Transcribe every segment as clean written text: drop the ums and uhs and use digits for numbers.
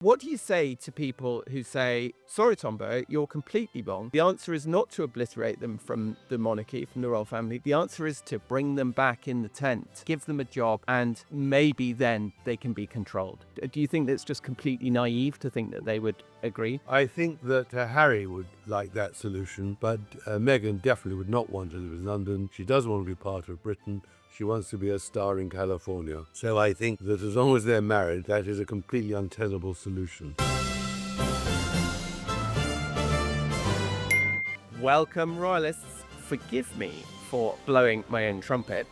What do you say to people who say, sorry, Tombo, you're completely wrong? The answer is not to obliterate them from the monarchy, from the royal family. The answer is to bring them back in the tent, give them a job, and maybe then they can be controlled. Do you think that's just completely naive to think that they would agree? I think that Harry would like that solution, but Meghan definitely would not want to live in London. She doesn't want to be part of Britain. She wants to be a star in California. So I think that as long as they're married, that is a completely untenable solution. Welcome, Royalists. Forgive me for blowing my own trumpet.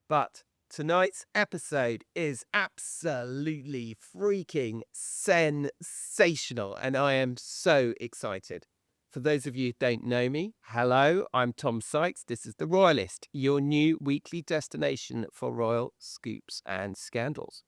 But tonight's episode is absolutely freaking sensational, and I am so excited. For those of you who don't know me, hello, I'm Tom Sykes. This is The Royalist, your new weekly destination for royal scoops and scandals.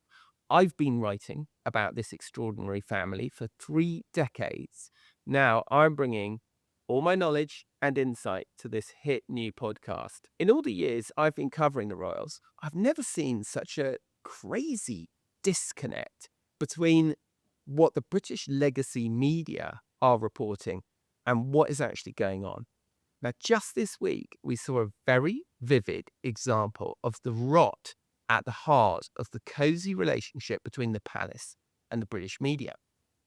I've been writing about this extraordinary family for 3 decades. Now I'm bringing all my knowledge and insight to this hit new podcast. In all the years I've been covering the royals, I've never seen such a crazy disconnect between what the British legacy media are reporting and what is actually going on. Now, just this week, we saw a very vivid example of the rot at the heart of the cosy relationship between the palace and the British media,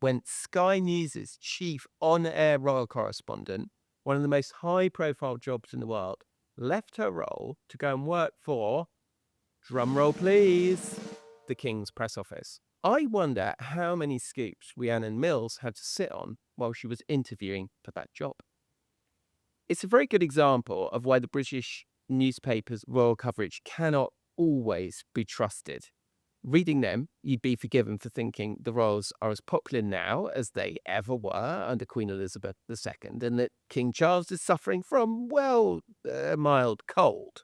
when Sky News' chief on-air royal correspondent, one of the most high-profile jobs in the world, left her role to go and work for, drumroll please, the King's press office. I wonder how many scoops Rhiannon Mills had to sit on while she was interviewing for that job. It's a very good example of why the British newspapers' royal coverage cannot always be trusted. Reading them, you'd be forgiven for thinking the royals are as popular now as they ever were under Queen Elizabeth II, and that King Charles is suffering from, well, a mild cold.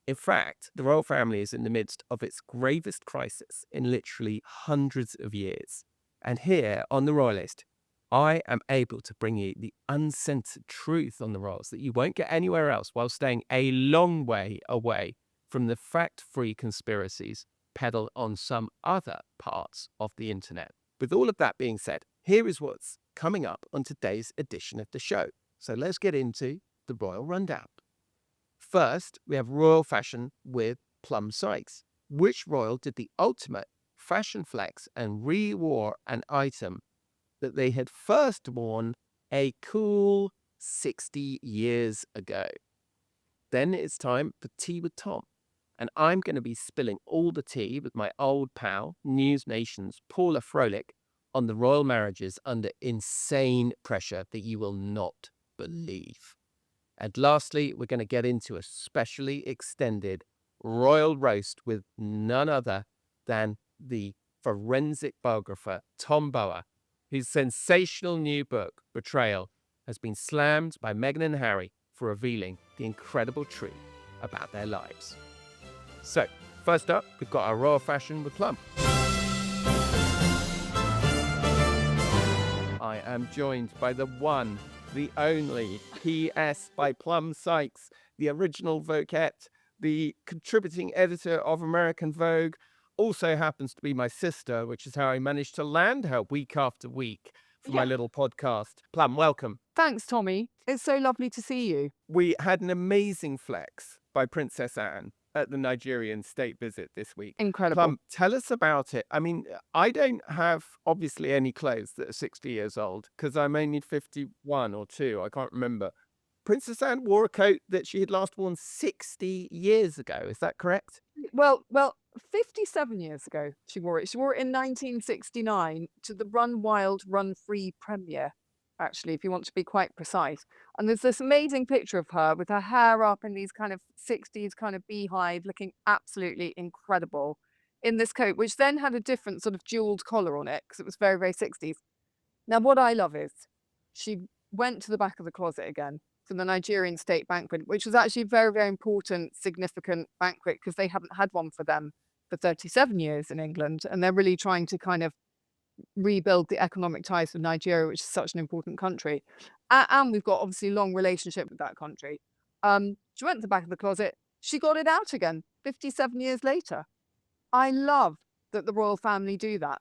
In fact, the royal family is in the midst of its gravest crisis in literally hundreds of years. And here on The Royalist, I am able to bring you the uncensored truth on the royals that you won't get anywhere else, while staying a long way away from the fact-free conspiracies peddled on some other parts of the internet. With all of that being said, here is what's coming up on today's edition of the show. So let's get into the royal rundown. First, we have royal fashion with Plum Sykes. Which royal did the ultimate fashion flex and re-wore an item that they had first worn a cool 60 years ago? Then it's time for Tea with Tom. And I'm going to be spilling all the tea with my old pal, NewsNations' Paula Froelich, on the royal marriages under insane pressure that you will not believe. And lastly, we're going to get into a specially extended royal roast with none other than the forensic biographer Tom Bower, whose sensational new book, Betrayal, has been slammed by Meghan and Harry for revealing the incredible truth about their lives. So, first up, we've got our royal fashion with Plum. I am joined by the one, the only PS by Plum Sykes, the original Voguette, the contributing editor of American Vogue, also happens to be my sister, which is how I managed to land her week after week for my little podcast. Plum, welcome. Thanks, Tommy. It's so lovely to see you. We had an amazing flex by Princess Anne at the Nigerian state visit this week. Incredible. Plum, tell us about it. I mean, I don't have, obviously, any clothes that are 60 years old because I'm only 51 or 2. I can't remember. Princess Anne wore a coat that she had last worn 60 years ago. Is that correct? Well, 57 years ago she wore it. She wore it in 1969 to the Run Wild, Run Free premiere, actually, if you want to be quite precise. And there's this amazing picture of her with her hair up in these kind of 60s kind of beehive, looking absolutely incredible in this coat, which then had a different sort of jeweled collar on it because it was very, very 60s. Now, what I love is she went to the back of the closet again for the Nigerian state banquet, which was actually a very, very important, significant banquet because they haven't had one for them for 37 years in England. And they're really trying to kind of rebuild the economic ties with Nigeria, which is such an important country. And we've got obviously a long relationship with that country. She went to the back of the closet. She got it out again. 57 years later. I love that the royal family do that.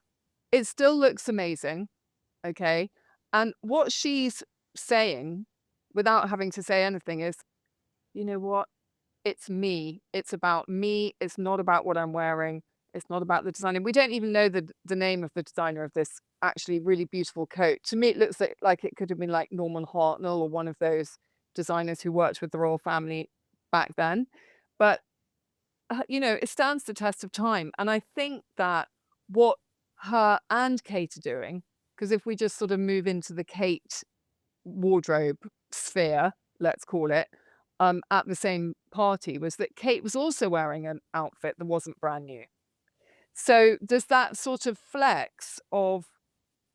It still looks amazing, okay? And what she's saying, without having to say anything, is, you know what? It's me. It's about me. It's not about what I'm wearing. It's not about the designer. We don't even know the name of the designer of this actually really beautiful coat. To me, it looks like it could have been like Norman Hartnell or one of those designers who worked with the royal family back then. But you know, it stands the test of time. And I think that what her and Kate are doing, because if we just sort of move into the Kate wardrobe sphere, let's call it, at the same party, was that Kate was also wearing an outfit that wasn't brand new. So there's that sort of flex of,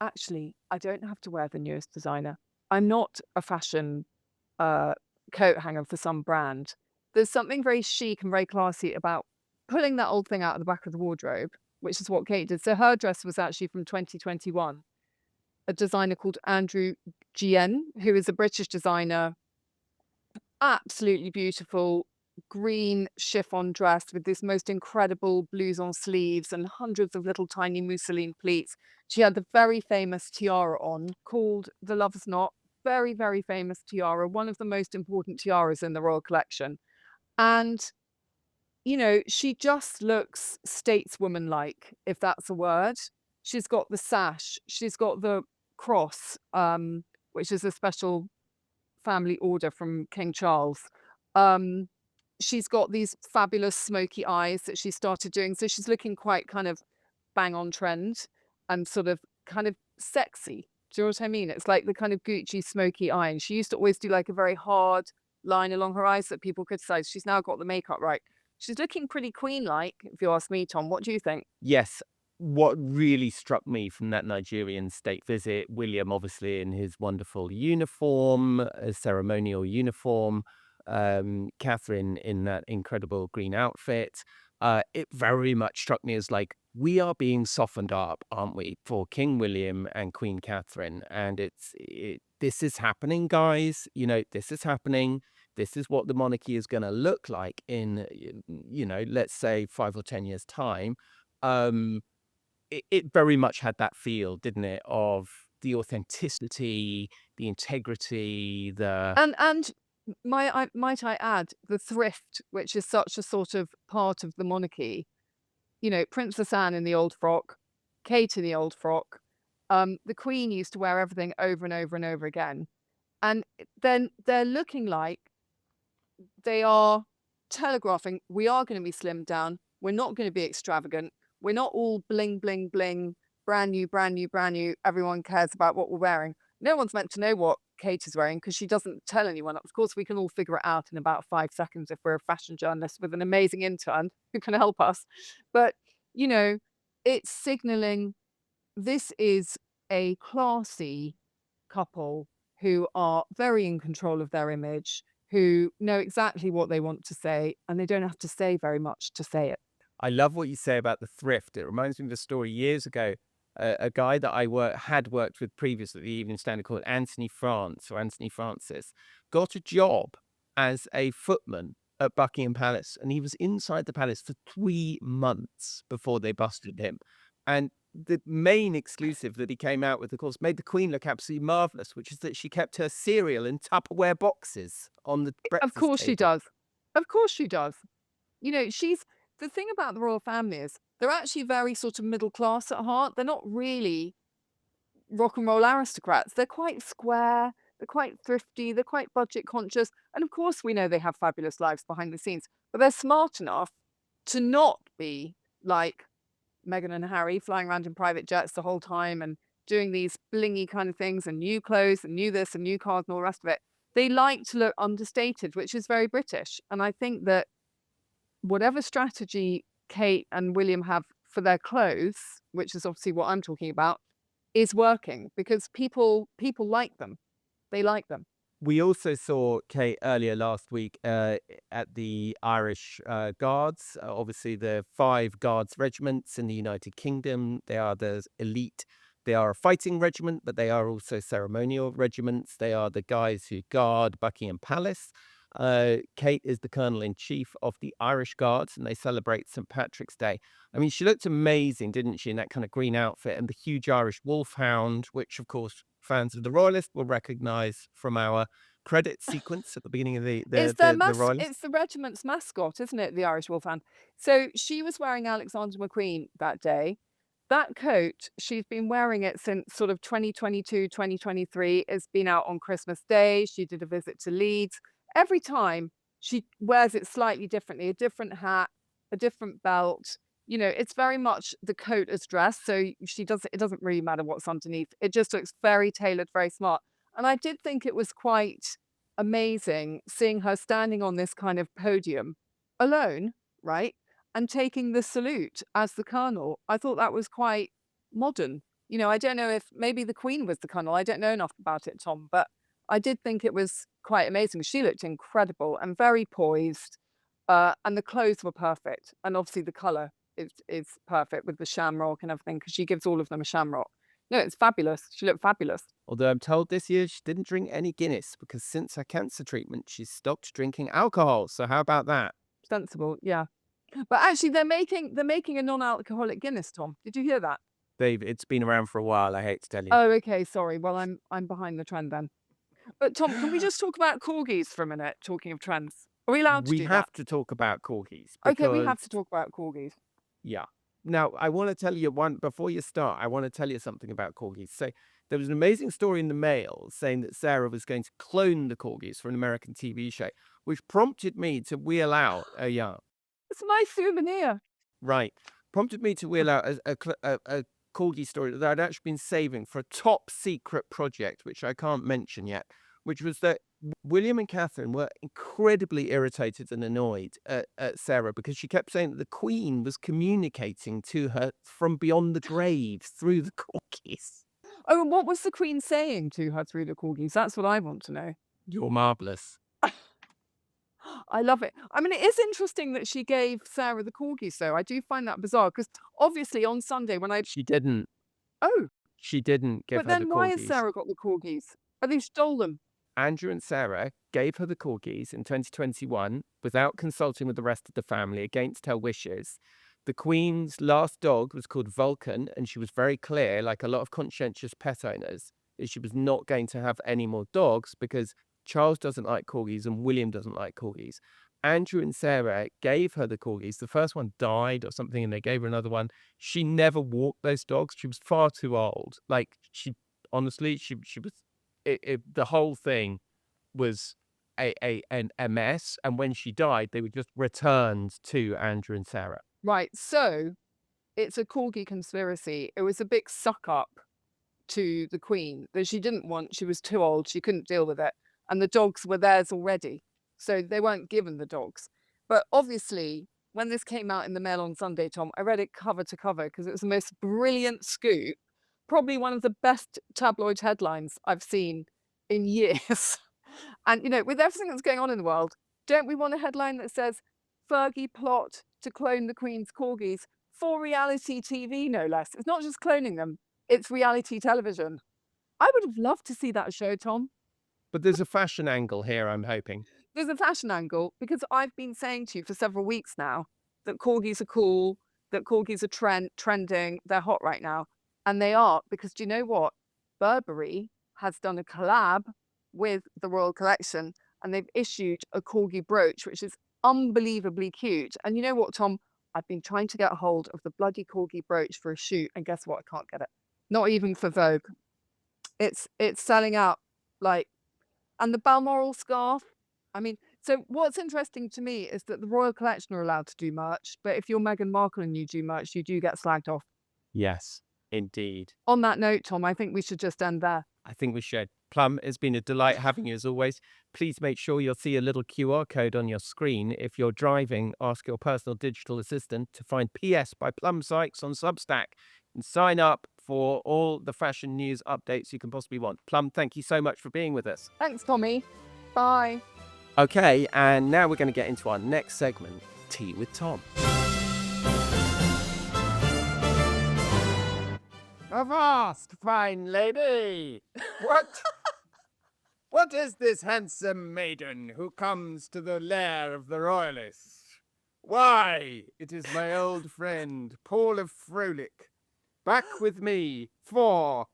actually, I don't have to wear the newest designer. I'm not a fashion coat hanger for some brand. There's something very chic and very classy about pulling that old thing out of the back of the wardrobe, which is what Kate did. So her dress was actually from 2021, a designer called Andrew Gien, who is a British designer, absolutely beautiful green chiffon dress with this most incredible blouson sleeves and hundreds of little tiny mousseline pleats. She had the very famous tiara on called the Lover's Knot. Very, very famous tiara, one of the most important tiaras in the royal collection. And, you know, she just looks stateswoman-like, if that's a word. She's got the sash, she's got the cross, which is a special family order from King Charles. She's got these fabulous smoky eyes that she started doing. So she's looking quite kind of bang on trend and sort of kind of sexy. Do you know what I mean? It's like the kind of Gucci smoky eye. And she used to always do like a very hard line along her eyes that people criticize. She's now got the makeup right. She's looking pretty queen-like, if you ask me, Tom. What do you think? Yes. What really struck me from that Nigerian state visit, William obviously in his wonderful uniform, ceremonial uniform, Catherine in that incredible green outfit. It very much struck me as like, we are being softened up, aren't we, for King William and Queen Catherine? And this is happening, guys. You know, this is happening. This is what the monarchy is going to look like in, you know, let's say 5 or 10 years' time. It very much had that feel, didn't it, of the authenticity, the integrity, And might I add the thrift, which is such a sort of part of the monarchy. You know, Princess Anne in the old frock, Kate in the old frock. The Queen used to wear everything over and over and over again. And then they're looking like they are telegraphing, we are going to be slimmed down. We're not going to be extravagant. We're not all bling, bling, bling, brand new, brand new, brand new. Everyone cares about what we're wearing. No one's meant to know what Kate is wearing because she doesn't tell anyone. Of course, we can all figure it out in about 5 seconds if we're a fashion journalist with an amazing intern who can help us. But, you know, it's signaling this is a classy couple who are very in control of their image, who know exactly what they want to say, and they don't have to say very much to say it. I love what you say about the thrift. It reminds me of a story years ago. A guy that had worked with previously at the Evening Standard called Anthony Francis got a job as a footman at Buckingham Palace, and he was inside the palace for 3 months before they busted him. And the main exclusive that he came out with, of course, made the Queen look absolutely marvelous, which is that she kept her cereal in Tupperware boxes on the breakfast Of course she table. does. Of course she does. You know, the thing about the royal family is they're actually very sort of middle class at heart. They're not really rock and roll aristocrats. They're quite square, they're quite thrifty, they're quite budget conscious. And of course, we know they have fabulous lives behind the scenes, but they're smart enough to not be like Meghan and Harry flying around in private jets the whole time and doing these blingy kind of things and new clothes and new this and new cars and all the rest of it. They like to look understated, which is very British. And I think that whatever strategy Kate and William have for their clothes, which is obviously what I'm talking about, is working because people like them. They like them. We also saw Kate earlier last week at the Irish Guards. Obviously, the 5 Guards regiments in the United Kingdom. They are the elite. They are a fighting regiment, but they are also ceremonial regiments. They are the guys who guard Buckingham Palace. Kate is the Colonel-in-Chief of the Irish Guards, and they celebrate St. Patrick's Day. I mean, she looked amazing, didn't she, in that kind of green outfit and the huge Irish wolfhound, which, of course, fans of the Royalist will recognise from our credit sequence at the beginning of the Royalist. It's the regiment's mascot, isn't it? The Irish Wolfhound. So she was wearing Alexander McQueen that day. That coat, she's been wearing it since sort of 2022, 2023. It's been out on Christmas Day. She did a visit to Leeds. Every time she wears it slightly differently, a different hat, a different belt. You know, it's very much the coat as dress. So it doesn't really matter what's underneath. It just looks very tailored, very smart. And I did think it was quite amazing seeing her standing on this kind of podium alone, right? And taking the salute as the Colonel. I thought that was quite modern. You know, I don't know if maybe the Queen was the Colonel. I don't know enough about it, Tom, but I did think it was quite amazing. She looked incredible and very poised. And the clothes were perfect. And obviously the colour is perfect with the shamrock and everything, because she gives all of them a shamrock. No, it's fabulous. She looked fabulous. Although I'm told this year she didn't drink any Guinness because since her cancer treatment, she's stopped drinking alcohol. So how about that? Sensible, yeah. But actually, they're making a non-alcoholic Guinness, Tom. Did you hear that? Dave, it's been around for a while, I hate to tell you. Oh, okay, sorry. Well, I'm behind the trend then. But Tom, can we just talk about corgis for a minute? Talking of trends, are we allowed to do We have to talk about corgis. Okay, we have because- to talk about corgis. Yeah. Now, I want to tell you before you start, I want to tell you something about corgis. So there was an amazing story in the Mail saying that Sarah was going to clone the corgis for an American TV show, which prompted me to wheel out a yarn. It's my souvenir. Right. Prompted me to wheel out a corgi story that I'd actually been saving for a top secret project, which I can't mention yet, which was that William and Catherine were incredibly irritated and annoyed at Sarah because she kept saying that the Queen was communicating to her from beyond the grave through the corgis. Oh, and what was the Queen saying to her through the corgis? That's what I want to know. You're marvellous. I love it. I mean, it is interesting that she gave Sarah the corgis, though. I do find that bizarre because obviously on Sunday when She didn't. Oh, She didn't give but her the then corgis. why has Sarah got the corgis? Are they stole them? Andrew and Sarah gave her the corgis in 2021 without consulting with the rest of the family against her wishes. The Queen's last dog was called Vulcan, and she was very clear, like a lot of conscientious pet owners, that she was not going to have any more dogs because Charles doesn't like corgis and William doesn't like corgis. Andrew and Sarah gave her the corgis. The first one died or something, and they gave her another one. She never walked those dogs. She was far too old. Like, she was... the whole thing was a mess. And when she died, they were just returned to Andrew and Sarah. Right, so it's a corgi conspiracy. It was a big suck up to the Queen that she didn't want. She was too old. She couldn't deal with it. And the dogs were theirs already. So they weren't given the dogs. But obviously, when this came out in the Mail on Sunday, Tom, I read it cover to cover because it was the most brilliant scoop. Probably one of the best tabloid headlines I've seen in years. And, you know, with everything that's going on in the world, don't we want a headline that says, Fergie plot to clone the Queen's corgis for reality TV, no less? It's not just cloning them, it's reality television. I would have loved to see that show, Tom. But there's a fashion angle here, I'm hoping. There's a fashion angle because I've been saying to you for several weeks now that corgis are cool, that corgis are trending, they're hot right now. And they are, because do you know what? Burberry has done a collab with the Royal Collection and they've issued a corgi brooch, which is unbelievably cute. And you know what, Tom? I've been trying to get a hold of the bloody corgi brooch for a shoot, and guess what? I can't get it. Not even for Vogue. It's selling out, like, and the Balmoral scarf. I mean, so what's interesting to me is that the Royal Collection are allowed to do merch, but if you're Meghan Markle and you do merch, you do get slagged off. Yes, indeed. On that note, Tom, I think we should just end there. I think we should. Plum, it's been a delight having you as always. Please make sure you'll see a little QR code on your screen. If you're driving, ask your personal digital assistant to find PS by Plum Sykes on Substack and sign up for all the fashion news updates you can possibly want. Plum, thank you so much for being with us. Thanks, Tommy. Bye. Okay, and now we're going to get into our next segment, Tea with Tom. Avast, fine lady. What? What is this handsome maiden who comes to the lair of the Royalists? Why, it is my old friend, Paula Froelich, back with me for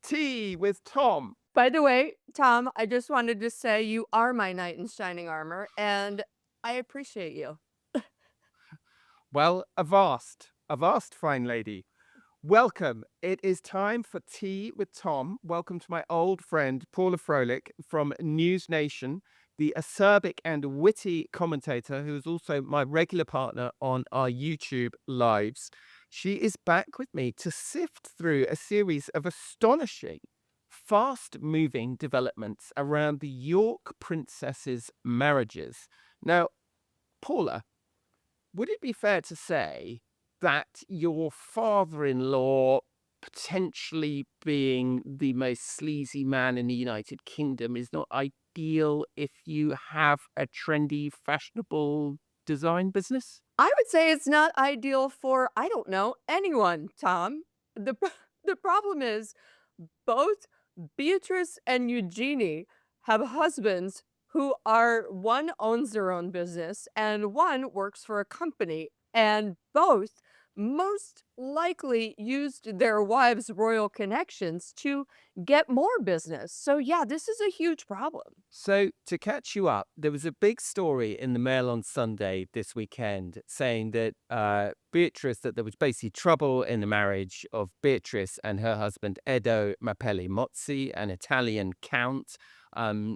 tea with Tom. By the way, Tom, I just wanted to say you are my knight in shining armor, and I appreciate you. Well, avast, fine lady. Welcome. It is time for tea with Tom. Welcome to my old friend, Paula Froelich from NewsNation, the acerbic and witty commentator who is also my regular partner on our YouTube lives. She is back with me to sift through a series of astonishing, fast-moving developments around the York princesses' marriages. Now, Paula, would it be fair to say that your father-in-law potentially being the most sleazy man in the United Kingdom is not ideal if you have a trendy, fashionable design business? I would say it's not ideal for, I don't know, anyone, Tom. The problem is both Beatrice and Eugenie have husbands who are one owns their own business and one works for a company, and both most likely used their wives' royal connections to get more business. So, yeah, this is a huge problem. So, to catch you up, there was a big story in the Mail on Sunday this weekend saying that Beatrice, that there was basically trouble in the marriage of Beatrice and her husband, Edo Mapelli Mozzi, an Italian count,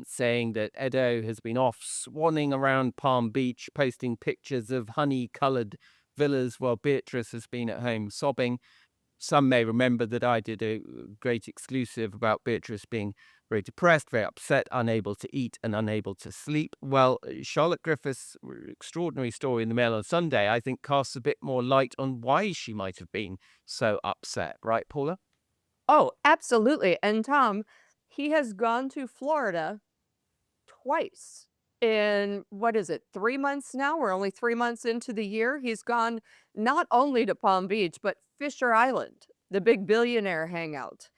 saying that Edo has been off swanning around Palm Beach, posting pictures of honey-coloured villas while Beatrice has been at home sobbing. Some may remember that I did a great exclusive about Beatrice being very depressed, very upset, unable to eat and unable to sleep. Well, Charlotte Griffith's extraordinary story in the Mail on Sunday, I think, casts a bit more light on why she might have been so upset. Right, Paula? Oh, absolutely. And Tom, he has gone to Florida twice in what is it, 3 months now? We're only 3 months into the year. He's gone not only to Palm Beach, but Fisher Island, the big billionaire hangout.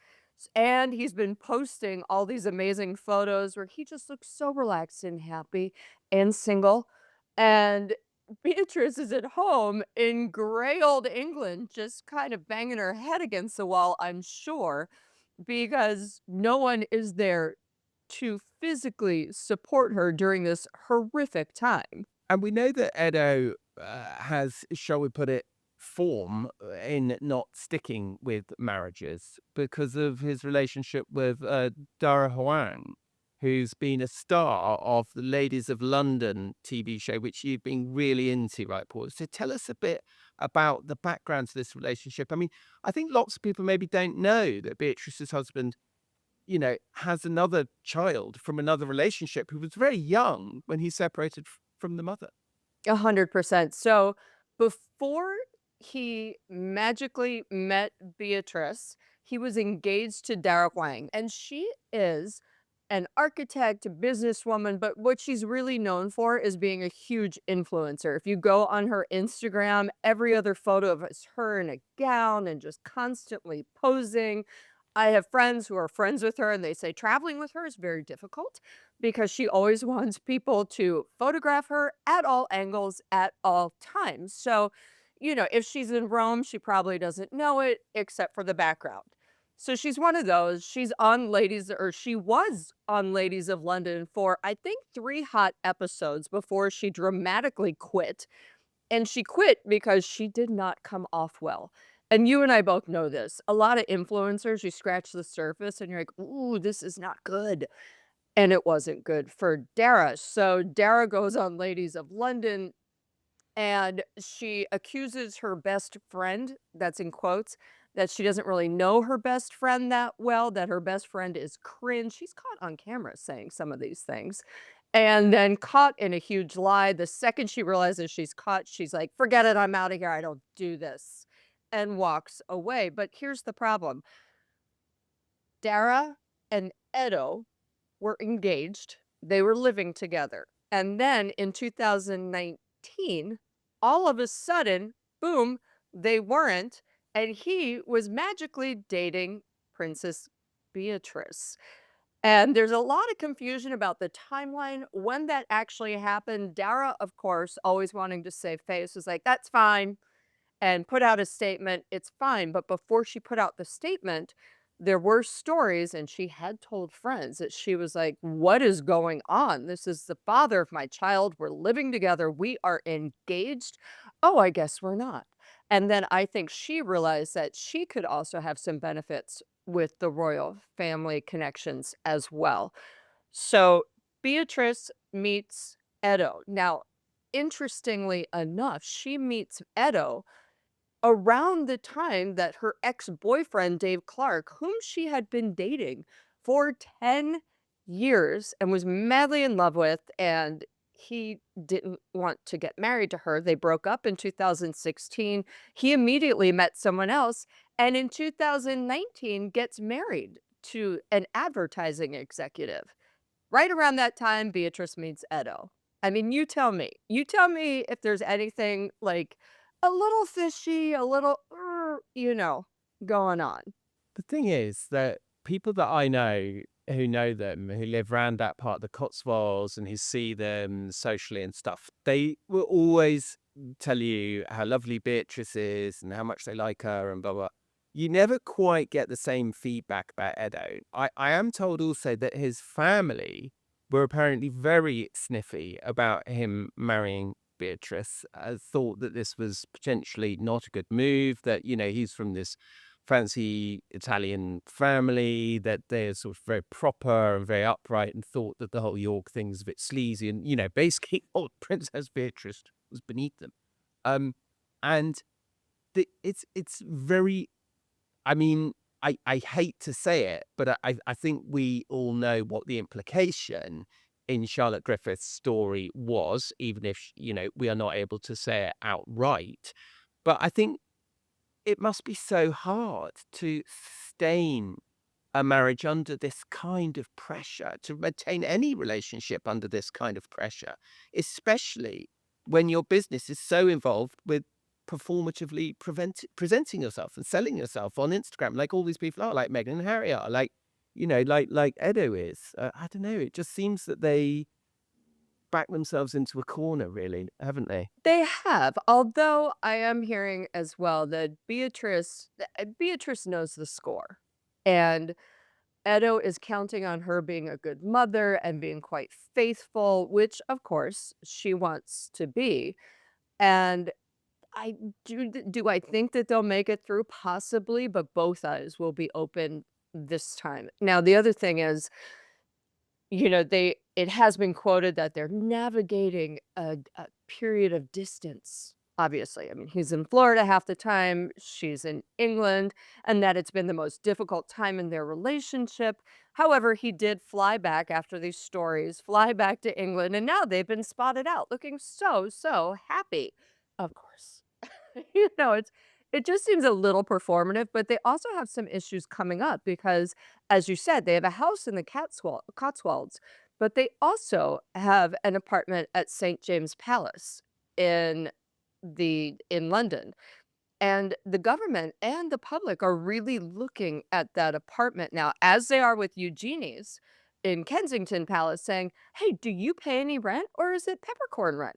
And he's been posting all these amazing photos where he just looks so relaxed and happy and single. And Beatrice is at home in gray old England, just kind of banging her head against the wall, I'm sure, because no one is there to physically support her during this horrific time. And we know that Edo has, shall we put it, form in not sticking with marriages because of his relationship with Dara Huang, who's been a star of the Ladies of London TV show, which you've been really into, right, Paul? So tell us a bit about the background to this relationship. I mean, I think lots of people maybe don't know that Beatrice's husband, has another child from another relationship who was very young when he separated from the mother. 100%. So before he magically met Beatrice, he was engaged to Dara Huang, and she is an architect, a businesswoman, but what she's really known for is being a huge influencer. If you go on her Instagram, every other photo of is her in a gown and just constantly posing. I have friends who are friends with her, and they say traveling with her is very difficult because she always wants people to photograph her at all angles at all times. So, if she's in Rome, she probably doesn't know it except for the background. So she's one of those. She's on Ladies, or she was on Ladies of London for, I think, 3 hot episodes before she dramatically quit. And she quit because she did not come off well. And you and I both know this. A lot of influencers, you scratch the surface and you're like, ooh, this is not good. And it wasn't good for Dara. So Dara goes on Ladies of London and she accuses her best friend, that's in quotes, that she doesn't really know her best friend that well, that her best friend is cringe. She's caught on camera saying some of these things. And then caught in a huge lie. The second she realizes she's caught, she's like, forget it, I'm out of here. I don't do this. And walks away. But here's the problem. Dara and Edo were engaged. They were living together. And then in 2019, all of a sudden, boom, they weren't. And he was magically dating Princess Beatrice. And there's a lot of confusion about the timeline when that actually happened. Dara, of course, always wanting to save face, was like, "That's fine," and put out a statement, "It's fine." But before she put out the statement, there were stories, and she had told friends that she was like, "What is going on? This is the father of my child. We're living together. We are engaged. Oh, I guess we're not." And then I think she realized that she could also have some benefits with the royal family connections as well. So Beatrice meets Edo. Now, interestingly enough, she meets Edo around the time that her ex-boyfriend, Dave Clark, whom she had been dating for 10 years and was madly in love with, and he didn't want to get married to her. They broke up in 2016. He immediately met someone else, and in 2019 gets married to an advertising executive. Right around that time, Beatrice meets Edo. I mean, you tell me. You tell me if there's anything, like, a little fishy, a little, going on. The thing is that people that I know who know them, who live around that part of the Cotswolds and who see them socially and stuff, they will always tell you how lovely Beatrice is and how much they like her and blah blah. You never quite get the same feedback about Edo. I am told also that his family were apparently very sniffy about him marrying Beatrice, thought that this was potentially not a good move, that, he's from this fancy Italian family, that they're sort of very proper and very upright, and thought that the whole York thing's a bit sleazy, and basically old Princess Beatrice was beneath them. And it's very, I mean, I hate to say it, but I think we all know what the implication in Charlotte Griffith's story was, even if, we are not able to say it outright. But I think it must be so hard to sustain a marriage under this kind of pressure, to maintain any relationship under this kind of pressure, especially when your business is so involved with performatively presenting yourself and selling yourself on Instagram, like all these people are, like Meghan and Harry are, like, like Edo is. I don't know. It just seems that they back themselves into a corner, really, haven't they? They have, although I am hearing as well that Beatrice knows the score, and Edo is counting on her being a good mother and being quite faithful, which, of course, she wants to be, and I do I think that they'll make it through? Possibly, but both eyes will be open this time. Now, the other thing is, it has been quoted that they're navigating a period of distance, obviously. I mean, he's in Florida half the time, she's in England, and that it's been the most difficult time in their relationship. However, he did fly back after these stories, fly back to England, and now they've been spotted out looking so, so happy. Of course. It just seems a little performative, but they also have some issues coming up because, as you said, they have a house in the Cotswolds, but they also have an apartment at St. James Palace in in London. And the government and the public are really looking at that apartment now, as they are with Eugenie's in Kensington Palace, saying, "Hey, do you pay any rent or is it peppercorn rent?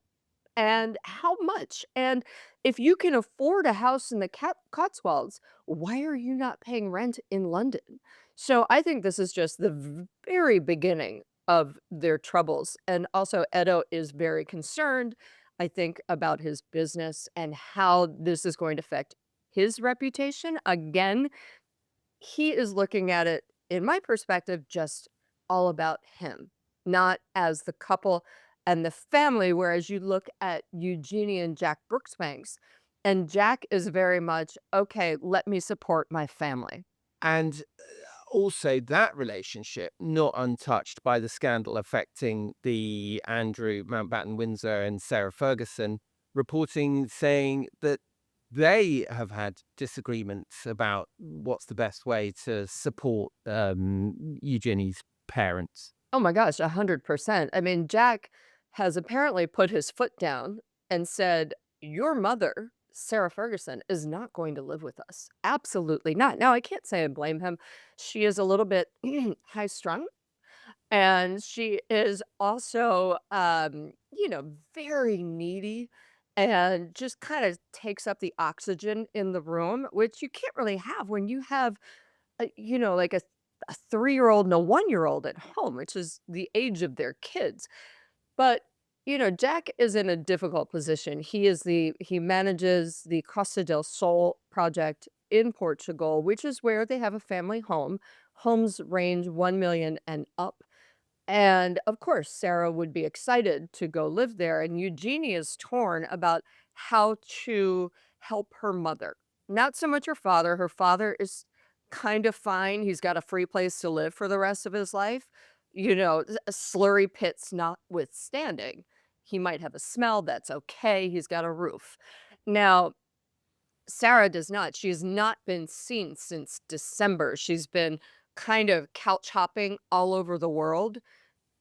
And how much? And if you can afford a house in the Cotswolds, why are you not paying rent in London?" So I think this is just the very beginning of their troubles. And also, Edo is very concerned, I think, about his business and how this is going to affect his reputation. Again, he is looking at it, in my perspective, just all about him, not as the couple and the family. Whereas you look at Eugenie and Jack Brooksbanks, and Jack is very much, okay, let me support my family. And also that relationship not untouched by the scandal affecting the Andrew Mountbatten Windsor and Sarah Ferguson, reporting saying that they have had disagreements about what's the best way to support Eugenie's parents. Oh my gosh, 100%. I mean, Jack has apparently put his foot down and said, "Your mother, Sarah Ferguson, is not going to live with us. Absolutely not." Now, I can't say I blame him. She is a little bit high strung. And she is also, very needy and just kind of takes up the oxygen in the room, which you can't really have when you have, like a 3-year-old and a 1-year-old at home, which is the age of their kids. But, Jack is in a difficult position. He manages the Costa del Sol project in Portugal, which is where they have a family home. Homes range 1 million and up. And of course, Sarah would be excited to go live there. And Eugenie is torn about how to help her mother. Not so much her father. Her father is kind of fine. He's got a free place to live for the rest of his life. Slurry pits notwithstanding. He might have a smell. That's okay. He's got a roof. Now, Sarah does not. She has not been seen since December. She's been kind of couch hopping all over the world,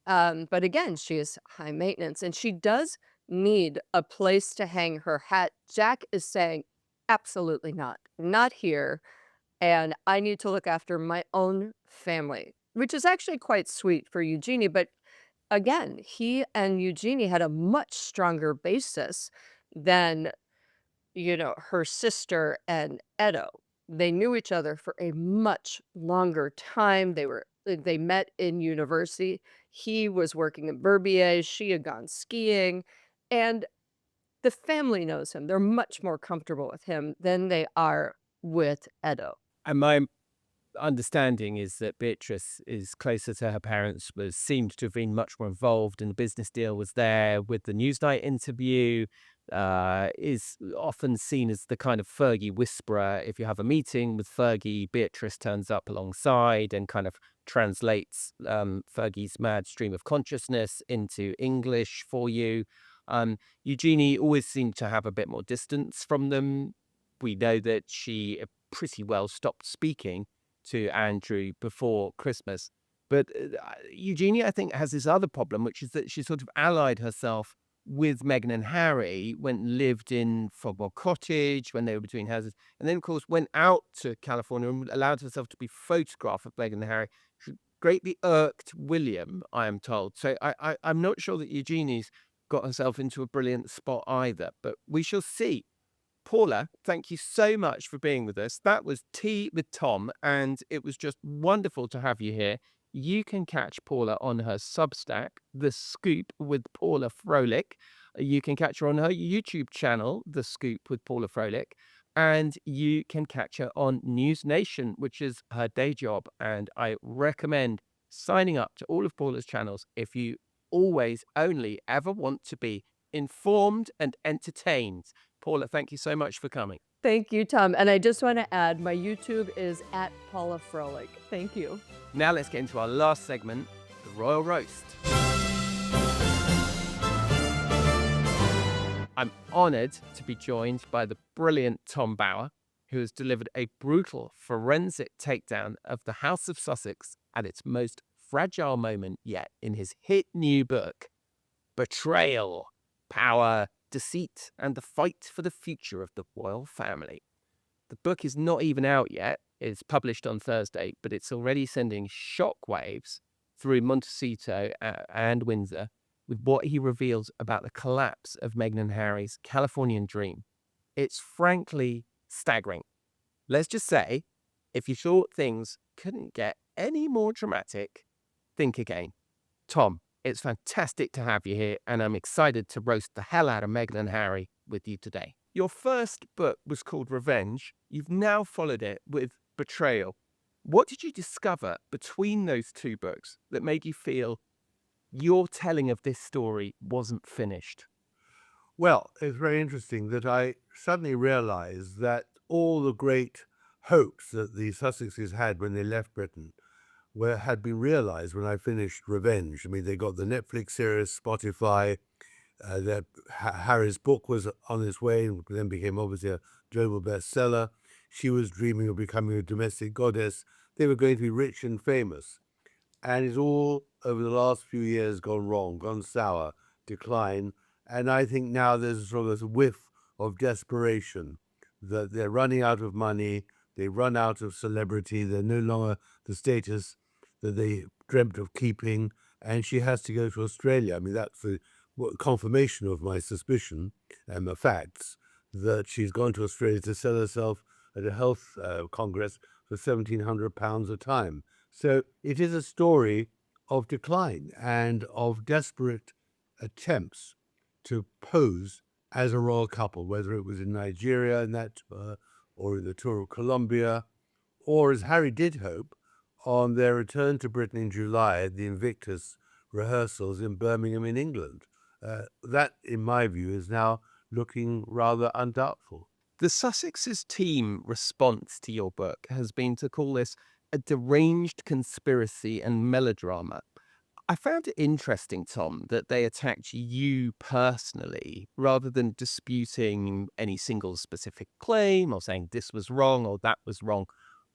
but again, she is high maintenance and she does need a place to hang her hat. Jack is saying, absolutely not, not here. And I need to look after my own family, which is actually quite sweet for Eugenie. But again, he and Eugenie had a much stronger basis than, her sister and Edo. They knew each other for a much longer time. They met in university. He was working in Verbier, she had gone skiing, and the family knows him. They're much more comfortable with him than they are with Edo. And my understanding is that Beatrice is closer to her parents, seemed to have been much more involved in the business deal, was there with the Newsnight interview, is often seen as the kind of Fergie whisperer. If you have a meeting with Fergie, Beatrice turns up alongside and kind of translates Fergie's mad stream of consciousness into English for you. Eugenie always seemed to have a bit more distance from them. We know that she pretty well stopped speaking to Andrew before Christmas. But Eugenie, I think, has this other problem, which is that she sort of allied herself with Meghan and Harry, lived in Frogmore Cottage when they were between houses, and then, of course, went out to California and allowed herself to be photographed with Meghan and Harry. She greatly irked William, I am told. So I'm not sure that Eugenie's got herself into a brilliant spot either, but we shall see. Paula, thank you so much for being with us. That was Tea with Tom, and it was just wonderful to have you here. You can catch Paula on her Substack, The Scoop with Paula Froelich. You can catch her on her YouTube channel, The Scoop with Paula Froelich. And you can catch her on NewsNation, which is her day job. And I recommend signing up to all of Paula's channels if you always only ever want to be informed and entertained. Paula, thank you so much for coming. Thank you, Tom. And I just want to add, my YouTube is at Paula Froelich. Thank you. Now let's get into our last segment, the Royal Roast. I'm honoured to be joined by the brilliant Tom Bower, who has delivered a brutal forensic takedown of the House of Sussex at its most fragile moment yet in his hit new book, Betrayal, Power, Deceit, and the Fight for the Future of the Royal Family. The book is not even out yet. It's published on Thursday, but it's already sending shockwaves through Montecito and Windsor with what he reveals about the collapse of Meghan and Harry's Californian dream. It's frankly staggering. Let's just say, if you thought things couldn't get any more dramatic, think again. Tom, it's fantastic to have you here, and I'm excited to roast the hell out of Meghan and Harry with you today. Your first book was called Revenge. You've now followed it with Betrayal. What did you discover between those two books that made you feel your telling of this story wasn't finished? Well, it's very interesting that I suddenly realized that all the great hopes that the Sussexes had when they left Britain had been realized when I finished Revenge. I mean, they got the Netflix series, Spotify, that Harry's book was on its way and then became obviously a global bestseller. She was dreaming of becoming a domestic goddess. They were going to be rich and famous. And it's all, over the last few years, gone wrong, gone sour, decline. And I think now there's sort of this whiff of desperation that they're running out of money, they run out of celebrity, they're no longer the status that they dreamt of keeping, and she has to go to Australia. I mean, that's the confirmation of my suspicion and the facts that she's gone to Australia to sell herself at a health congress for £1,700 a time. So it is a story of decline and of desperate attempts to pose as a royal couple, whether it was in Nigeria in that tour, or in the tour of Colombia, or as Harry did hope, on their return to Britain in July at the Invictus rehearsals in Birmingham in England. That, in my view, is now looking rather undoubtful. The Sussexes team response to your book has been to call this a deranged conspiracy and melodrama. I found it interesting, Tom, that they attacked you personally rather than disputing any single specific claim or saying this was wrong or that was wrong.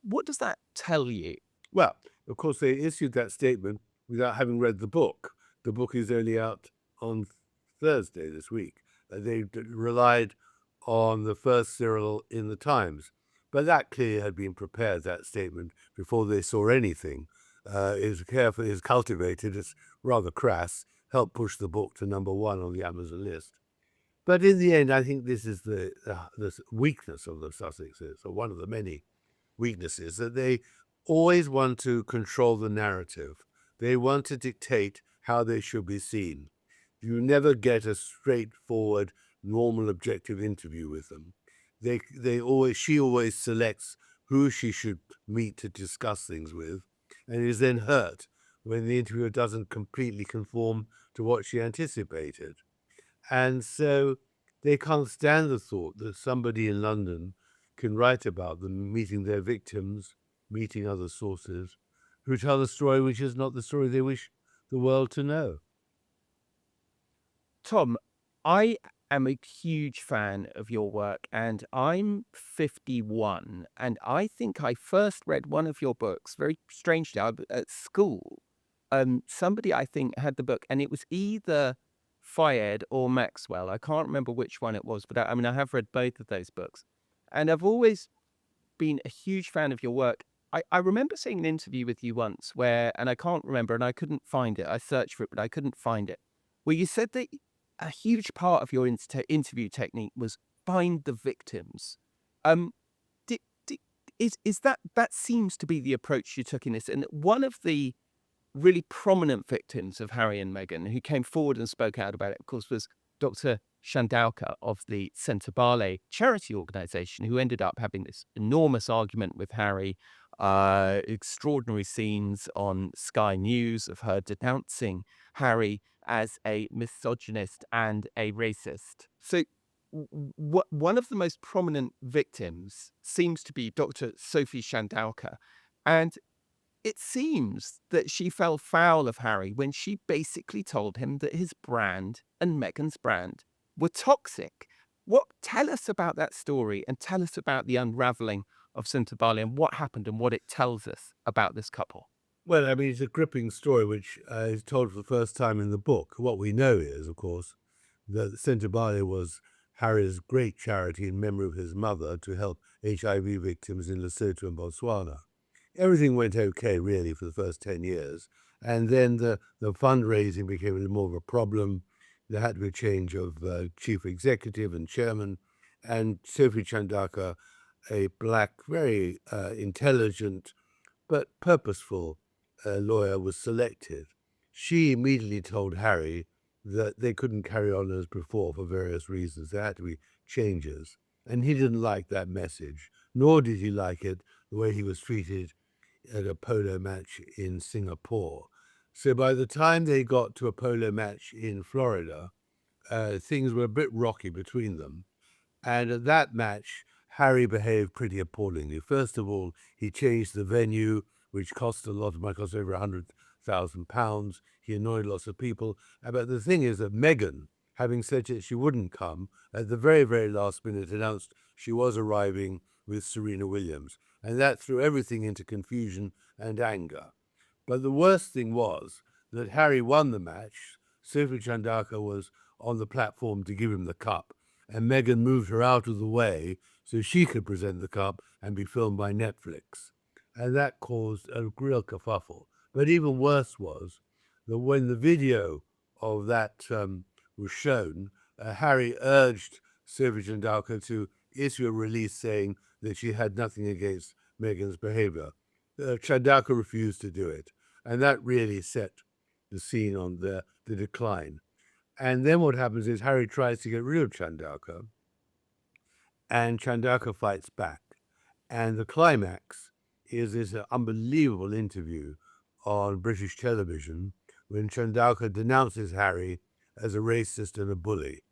What does that tell you? Well, of course, they issued that statement without having read the book. The book is only out on Thursday this week. They relied on the first serial in the Times. But that clearly had been prepared, that statement, before they saw anything. Is careful, is cultivated, it's rather crass, helped push the book to number 1 on the Amazon list. But in the end, I think this is the weakness of the Sussexes, or one of the many weaknesses, that they always want to control the narrative. They want to dictate how they should be seen. You never get a straightforward, normal, objective interview with them. She always selects who she should meet to discuss things with, and is then hurt when the interviewer doesn't completely conform to what she anticipated. And so they can't stand the thought that somebody in London can write about them meeting their victims, meeting other sources, who tell a story which is not the story they wish the world to know. Tom, I am a huge fan of your work, and I'm 51, and I think I first read one of your books, very strangely, at school. Somebody, I think, had the book, and it was either Fayed or Maxwell. I can't remember which one it was, but I mean, I have read both of those books, and I've always been a huge fan of your work. I remember seeing an interview with you once where, and I can't remember, and I couldn't find it. I searched for it, but I couldn't find it. Where you said that a huge part of your interview technique was find the victims. Um, is that seems to be the approach you took in this? And one of the really prominent victims of Harry and Meghan, who came forward and spoke out about it, of course, was Dr. Shandauka of the Sentebale charity organization, who ended up having this enormous argument with Harry. Extraordinary scenes on Sky News of her denouncing Harry as a misogynist and a racist. So one of the most prominent victims seems to be Dr. Sophie Shandauka. And it seems that she fell foul of Harry when she basically told him that his brand and Meghan's brand were toxic. Tell us about that story, and tell us about the unraveling of Sentebale and what happened and what it tells us about this couple. Well, I mean, it's a gripping story which is told for the first time in the book. What we know is, of course, that Sentebale was Harry's great charity in memory of his mother to help HIV victims in Lesotho and Botswana. Everything went okay, really, for the first 10 years. And then the fundraising became a little more of a problem. There had to be a change of chief executive and chairman. And Sophie Chandaka, a black, very intelligent but purposeful lawyer, was selected. She immediately told Harry that they couldn't carry on as before for various reasons. There had to be changes. And he didn't like that message, nor did he like it the way he was treated at a polo match in Singapore. So by the time they got to a polo match in Florida, things were a bit rocky between them. And at that match, Harry behaved pretty appallingly. First of all, he changed the venue, which cost a lot of money, cost over £100,000. He annoyed lots of people. But the thing is that Meghan, having said that she wouldn't come, at the very, very last minute announced she was arriving with Serena Williams. And that threw everything into confusion and anger. But the worst thing was that Harry won the match. Sophie Chandaka was on the platform to give him the cup, and Meghan moved her out of the way so she could present the cup and be filmed by Netflix. And that caused a real kerfuffle But even worse was that when the video of that was shown, Harry urged Sophie Chandauka to issue a release saying that she had nothing against Meghan's behavior. Chandauka refused to do it, and that really set the scene on the decline. And then what happens is Harry tries to get rid of Chandauka, and Chandauka fights back. And the climax is this unbelievable interview on British television when Chandauka denounces Harry as a racist and a bully.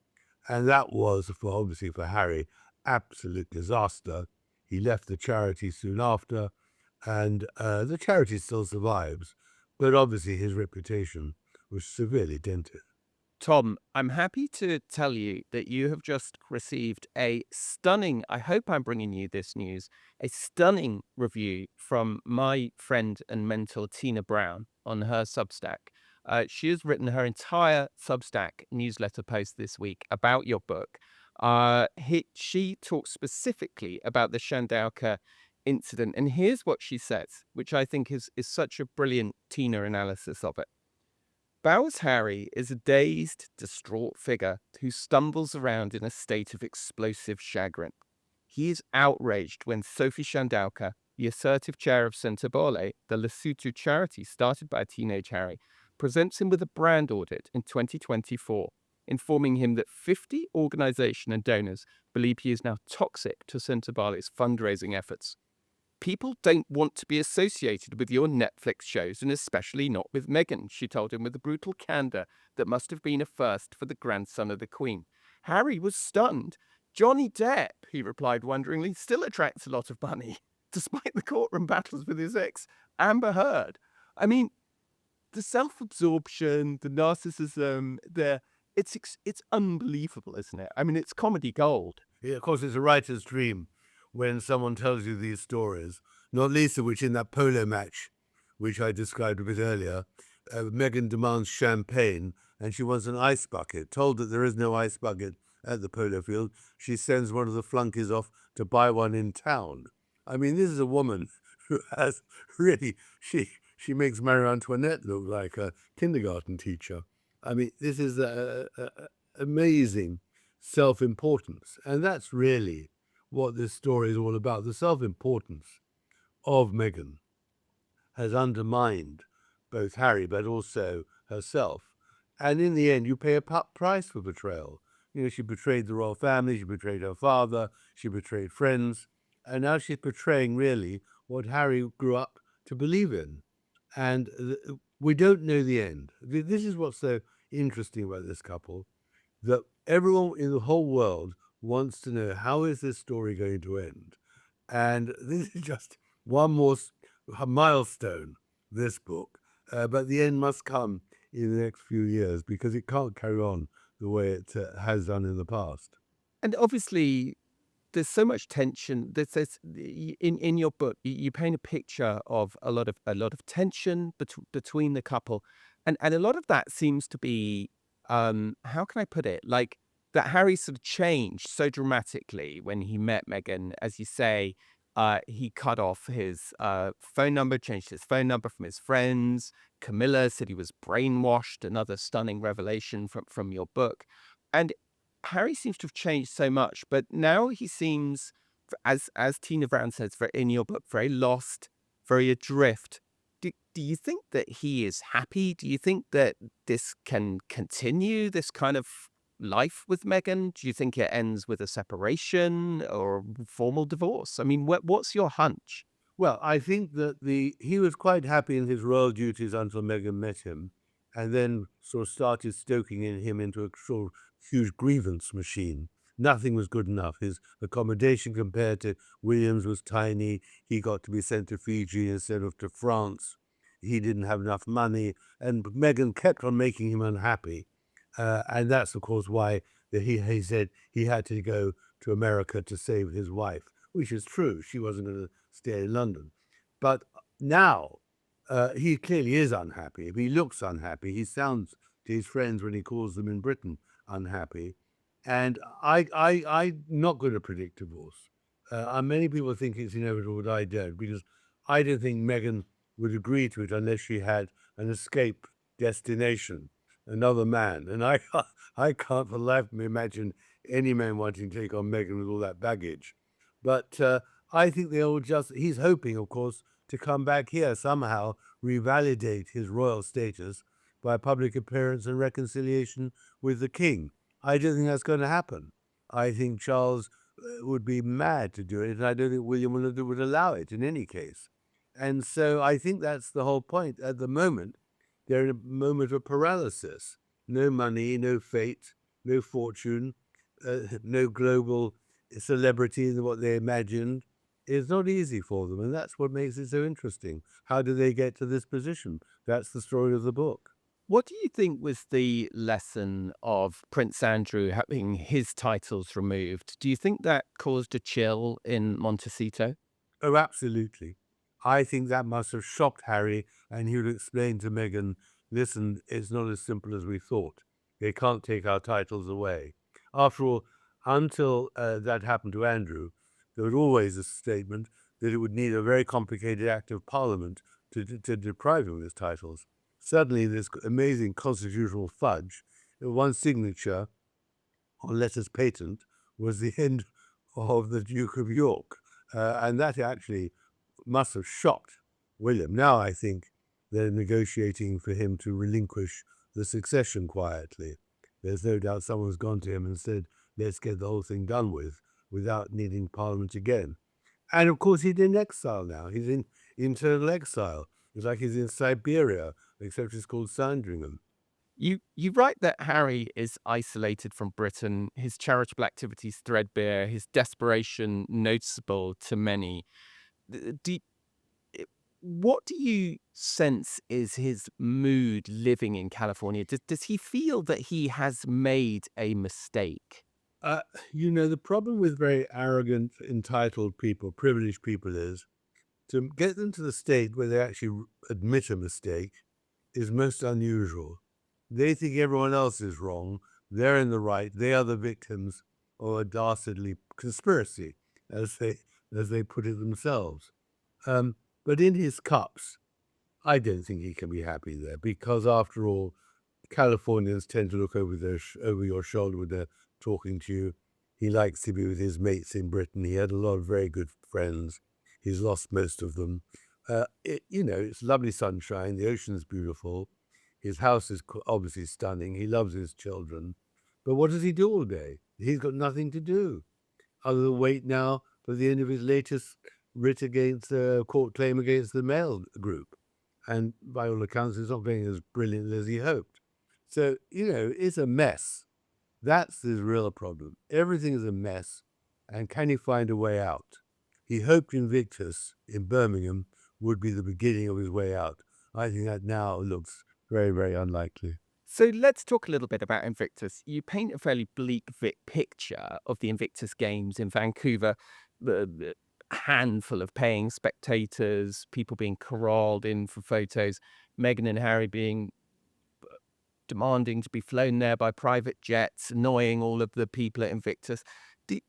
And that was, obviously for Harry, absolute disaster. He left the charity soon after, and the charity still survives, but obviously his reputation was severely dented. Tom, I'm happy to tell you that you have just received a stunning, I hope I'm bringing you this news, a stunning review from my friend and mentor Tina Brown on her Substack. She has written her entire Substack newsletter post this week about your book. She talks specifically about the Chandauka incident, and here's what she says, which I think is such a brilliant Tina analysis of it. Bower's Harry is a dazed, distraught figure who stumbles around in a state of explosive chagrin. He is outraged when Sophie Chandauka, the assertive chair of Sentebale, the Lesotho charity started by teenage Harry, presents him with a brand audit in 2024, informing him that 50 organizations and donors believe he is now toxic to Sentebale's fundraising efforts. People don't want to be associated with your Netflix shows, and especially not with Meghan, she told him with a brutal candor that must have been a first for the grandson of the Queen. Harry was stunned. Johnny Depp, he replied wonderingly, still attracts a lot of money, despite the courtroom battles with his ex, Amber Heard. I mean, the self-absorption, the narcissism, it's unbelievable, isn't it? I mean, it's comedy gold. Yeah, of course, it's a writer's dream when someone tells you these stories, not least of which in that polo match, which I described a bit earlier, Meghan demands champagne and she wants an ice bucket. Told that there is no ice bucket at the polo field, she sends one of the flunkies off to buy one in town. I mean, this is a woman who has really, she makes Marie Antoinette look like a kindergarten teacher. I mean, this is amazing self-importance, and that's really what this story is all about. The self-importance of Meghan has undermined both Harry but also herself. And in the end, you pay a price for betrayal. You know, she betrayed the royal family, she betrayed her father, she betrayed friends, and now she's betraying really what Harry grew up to believe in. And we don't know the end. This is what's so interesting about this couple, that everyone in the whole world wants to know, how is this story going to end? And this is just one more milestone, this book. But the end must come in the next few years because it can't carry on the way it has done in the past. And obviously, there's so much tension. In your book, you paint a picture of a lot of tension between the couple, and a lot of that seems to be, how can I put it, like that Harry sort of changed so dramatically when he met Meghan, as you say. He cut off his phone number, changed his phone number from his friends. Camilla said he was brainwashed, another stunning revelation from your book. And Harry seems to have changed so much, but now he seems, as Tina Brown says in your book, very lost, very adrift. Do you think that he is happy? Do you think that this can continue, this kind of life with Meghan? Do you think it ends with a separation or a formal divorce? I mean, what's your hunch? Well, I think that he was quite happy in his royal duties until Meghan met him, and then sort of started stoking in him into a sort of huge grievance machine. Nothing was good enough. His accommodation compared to William's was tiny. He got to be sent to Fiji instead of to France. He didn't have enough money, and Meghan kept on making him unhappy. And that's, of course, why he said he had to go to America to save his wife, which is true. She wasn't going to stay in London. But now he clearly is unhappy. He looks unhappy. He sounds to his friends when he calls them in Britain unhappy. And I'm not going to predict divorce. Many people think it's inevitable, but I don't, because I don't think Meghan would agree to it unless she had an escape destination, another man. And I can't for the life of me imagine any man wanting to take on Meghan with all that baggage. But I think he's hoping, of course, to come back here somehow, revalidate his royal status by public appearance and reconciliation with the king. I don't think that's going to happen. I think Charles would be mad to do it, and I don't think William would allow it in any case. And so I think that's the whole point. At the moment, they're in a moment of paralysis. No money, no fate, no fortune, no global celebrity than what they imagined. It's not easy for them, and that's what makes it so interesting. How do they get to this position? That's the story of the book. What do you think was the lesson of Prince Andrew having his titles removed? Do you think that caused a chill in Montecito? Oh, absolutely. I think that must have shocked Harry, and he would explain to Meghan, listen, it's not as simple as we thought. They can't take our titles away. After all, until that happened to Andrew, there was always a statement that it would need a very complicated act of Parliament to deprive him of his titles. Suddenly, this amazing constitutional fudge, one signature on letters patent was the end of the Duke of York. And that actually must have shocked William. Now I think they're negotiating for him to relinquish the succession quietly. There's no doubt someone's gone to him and said, let's get the whole thing done with, without needing Parliament again. And of course, he's in exile now. He's in internal exile. It's like he's in Siberia, except it's called Sandringham. You write that Harry is isolated from Britain, his charitable activities threadbare, his desperation noticeable to many. What do you sense is his mood living in California? Does he feel that he has made a mistake? The problem with very arrogant, entitled people, privileged people, is to get them to the state where they actually admit a mistake is most unusual. They think everyone else is wrong. They're in the right. They are the victims of a dastardly conspiracy, as they put it themselves. But in his cups, I don't think he can be happy there, because after all, Californians tend to look over your shoulder when they're talking to you. He likes to be with his mates in Britain. He had a lot of very good friends. He's lost most of them. It's lovely sunshine. The ocean's beautiful. His house is obviously stunning. He loves his children. But what does he do all day? He's got nothing to do other than wait now for the end of his latest writ against court claim against the Mail Group. And by all accounts, it's not going as brilliant as he hoped. So, it's a mess. That's his real problem. Everything is a mess. And can he find a way out? He hoped Invictus in Birmingham would be the beginning of his way out. I think that now looks very, very unlikely. So let's talk a little bit about Invictus. You paint a fairly bleak picture of the Invictus Games in Vancouver. A handful of paying spectators, people being corralled in for photos, Meghan and Harry being demanding to be flown there by private jets, annoying all of the people at Invictus. Do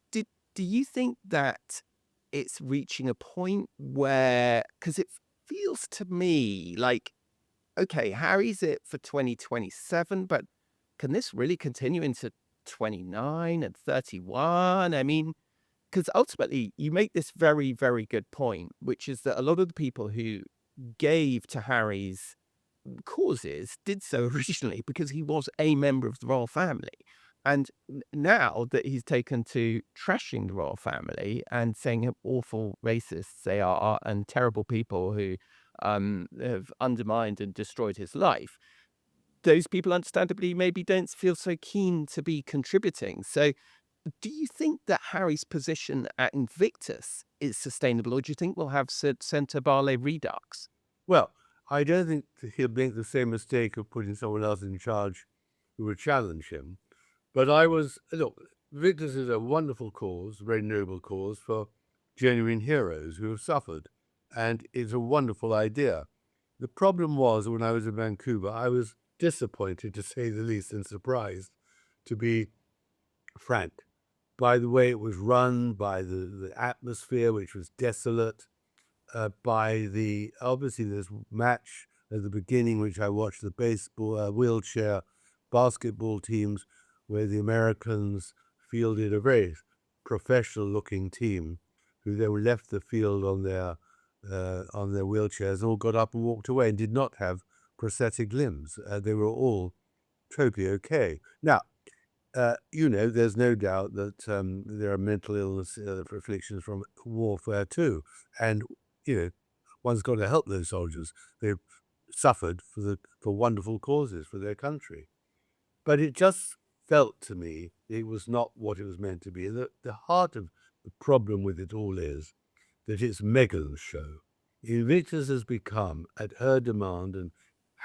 you think that it's reaching a point where, because it feels to me like, okay, Harry's it for 2027, but can this really continue into 29 and 31? I mean, because ultimately you make this very, very good point, which is that a lot of the people who gave to Harry's causes did so originally because he was a member of the royal family. And now that he's taken to trashing the royal family and saying how awful racists they are and terrible people who have undermined and destroyed his life, those people understandably maybe don't feel so keen to be contributing. So do you think that Harry's position at Invictus is sustainable, or do you think we'll have Sentebale redux? Well, I don't think he'll make the same mistake of putting someone else in charge who would challenge him. But look, Invictus is a wonderful cause, a very noble cause for genuine heroes who have suffered. And it's a wonderful idea. The problem was, when I was in Vancouver, I was disappointed, to say the least, and surprised, to be frank, by the way it was run, by the atmosphere, which was desolate. by obviously this match at the beginning, which I watched, the baseball, wheelchair basketball teams, where the Americans fielded a very professional-looking team, who then left the field on their wheelchairs and all got up and walked away and did not have prosthetic limbs. They were all totally okay. Now, there's no doubt that there are mental illness afflictions from warfare too, and one's got to help those soldiers. They've suffered for wonderful causes for their country, but it just felt to me it was not what it was meant to be. The heart of the problem with it all is that it's Meghan's show. Invictus has become, at her demand and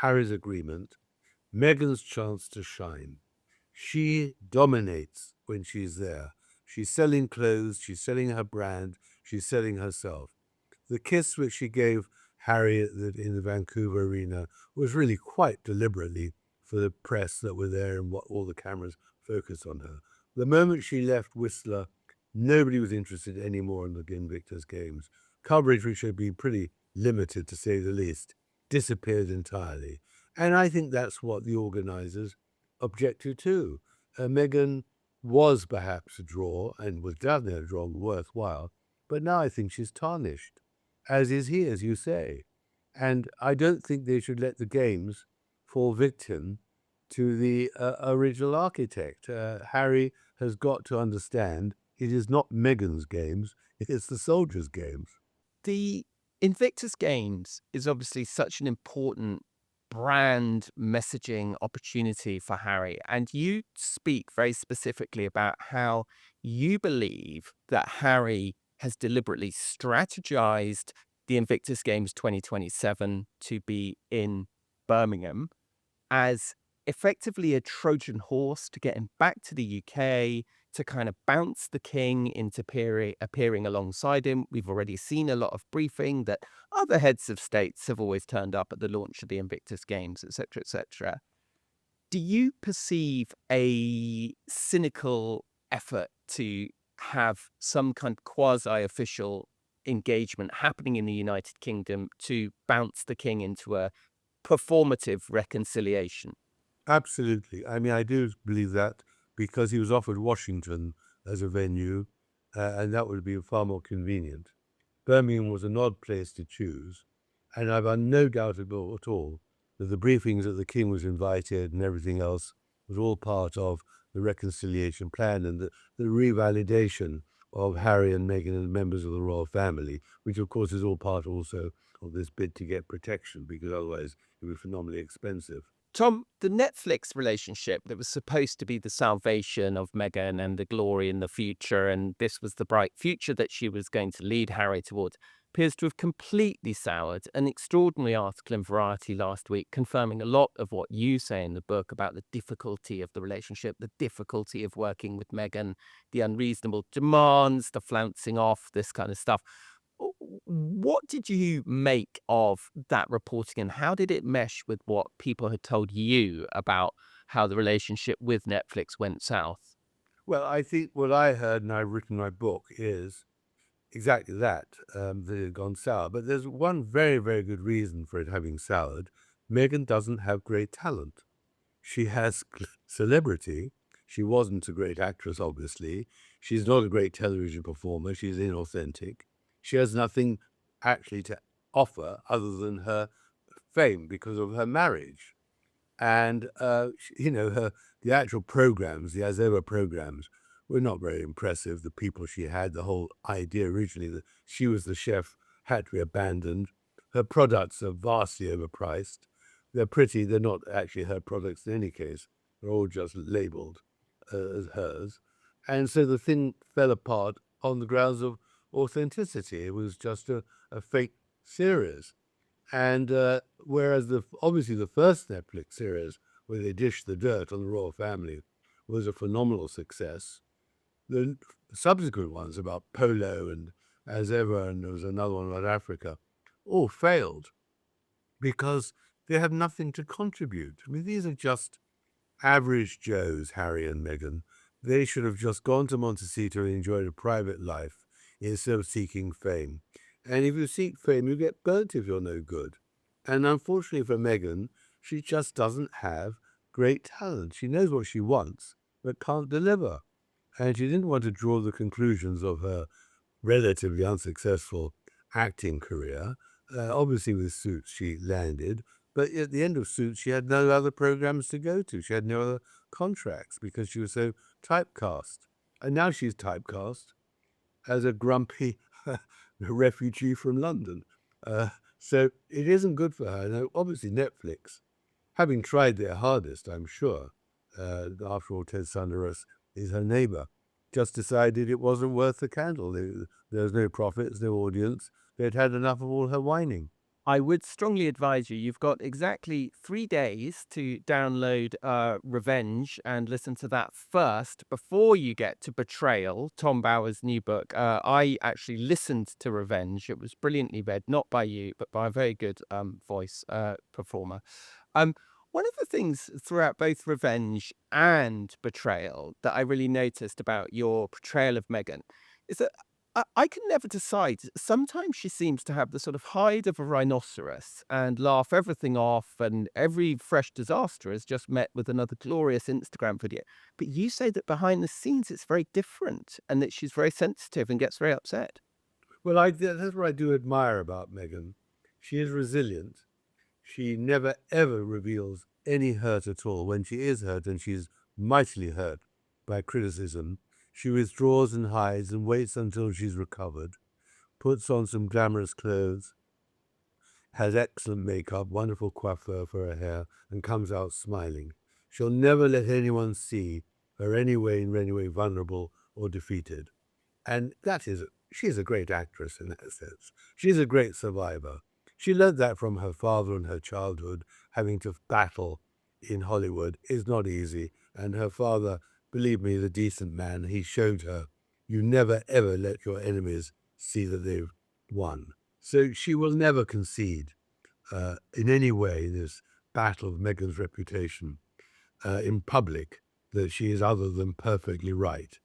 Harry's agreement, Meghan's chance to shine. She dominates when she's there. She's selling clothes, she's selling her brand, she's selling herself. The kiss which she gave Harry in the Vancouver arena was really quite deliberately for the press that were there and what all the cameras focused on her. The moment she left Whistler, nobody was interested anymore in the Invictus Games. Coverage, which had been pretty limited to say the least, disappeared entirely. And I think that's what the organisers object to too. Meghan was perhaps a draw and was definitely a draw worthwhile, but now I think she's tarnished, as is he, as you say. And I don't think they should let the games fall victim to the original architect. Harry has got to understand it is not Meghan's games, it's the soldiers' games. The Invictus Games is obviously such an important brand messaging opportunity for Harry. And you speak very specifically about how you believe that Harry has deliberately strategized the Invictus Games 2027 to be in Birmingham as effectively a Trojan horse to get him back to the UK, to kind of bounce the king into appearing alongside him. We've already seen a lot of briefing that other heads of states have always turned up at the launch of the Invictus Games, etc., etc. Do you perceive a cynical effort to have some kind of quasi-official engagement happening in the United Kingdom to bounce the king into a performative reconciliation? Absolutely. I mean, I do believe that because he was offered Washington as a venue, and that would be far more convenient. Birmingham was an odd place to choose, and I've no doubt at all that the briefings that the king was invited and everything else was all part of the reconciliation plan and the revalidation of Harry and Meghan and members of the royal family, which of course is all part also of this bid to get protection, because otherwise it would be phenomenally expensive. Tom, the Netflix relationship that was supposed to be the salvation of Meghan and the glory in the future, and this was the bright future that she was going to lead Harry towards, appears to have completely soured. An extraordinary article in Variety last week confirming a lot of what you say in the book about the difficulty of the relationship, the difficulty of working with Meghan, the unreasonable demands, the flouncing off, this kind of stuff. What did you make of that reporting, and how did it mesh with what people had told you about how the relationship with Netflix went south? Well, I think what I heard, and I've written my book, is exactly that, that it had gone sour. But there's one very, very good reason for it having soured. Meghan doesn't have great talent. She has celebrity. She wasn't a great actress, obviously. She's not a great television performer. She's inauthentic. She has nothing actually to offer other than her fame because of her marriage. And, the actual programs, the As Ever programs, were not very impressive. The people she had, the whole idea originally that she was the chef had to be abandoned. Her products are vastly overpriced. They're pretty, they're not actually her products in any case. They're all just labeled as hers. And so the thing fell apart on the grounds of authenticity. It was just a fake series. And whereas obviously the first Netflix series, where they dished the dirt on the royal family, was a phenomenal success, the subsequent ones about Polo and As Ever, and there was another one about Africa, all failed because they have nothing to contribute. I mean, these are just average Joes, Harry and Meghan. They should have just gone to Montecito and enjoyed a private life instead of seeking fame. And if you seek fame, you get burnt if you're no good. And unfortunately for Meghan, she just doesn't have great talent. She knows what she wants, but can't deliver. And she didn't want to draw the conclusions of her relatively unsuccessful acting career. Obviously, with Suits, she landed. But at the end of Suits, she had no other programs to go to. She had no other contracts because she was so typecast. And now she's typecast as a grumpy refugee from London. So it isn't good for her. Now, obviously, Netflix, having tried their hardest, I'm sure, after all, Ted Sunderus is her neighbour, just decided it wasn't worth the candle. There was no profits, no audience. They'd had enough of all her whining. I would strongly advise you. You've got exactly 3 days to download Revenge and listen to that first before you get to Betrayal, Tom Bower's new book. I actually listened to Revenge. It was brilliantly read, not by you, but by a very good voice performer. Um, One of the things throughout both Revenge and Betrayal that I really noticed about your portrayal of Meghan is that I can never decide. Sometimes she seems to have the sort of hide of a rhinoceros and laugh everything off, and every fresh disaster is just met with another glorious Instagram video. But you say that behind the scenes it's very different and that she's very sensitive and gets very upset. Well, that's what I do admire about Meghan. She is resilient. She never, ever reveals any hurt at all. When she is hurt, and she's mightily hurt by criticism, she withdraws and hides and waits until she's recovered, puts on some glamorous clothes, has excellent makeup, wonderful coiffure for her hair, and comes out smiling. She'll never let anyone see her in any way vulnerable or defeated. And she's a great actress in that sense. She's a great survivor. She learned that from her father in her childhood. Having to battle in Hollywood is not easy. And her father, believe me, is a decent man. He showed her, you never ever let your enemies see that they've won. So she will never concede in any way this battle of Meghan's reputation in public that she is other than perfectly right.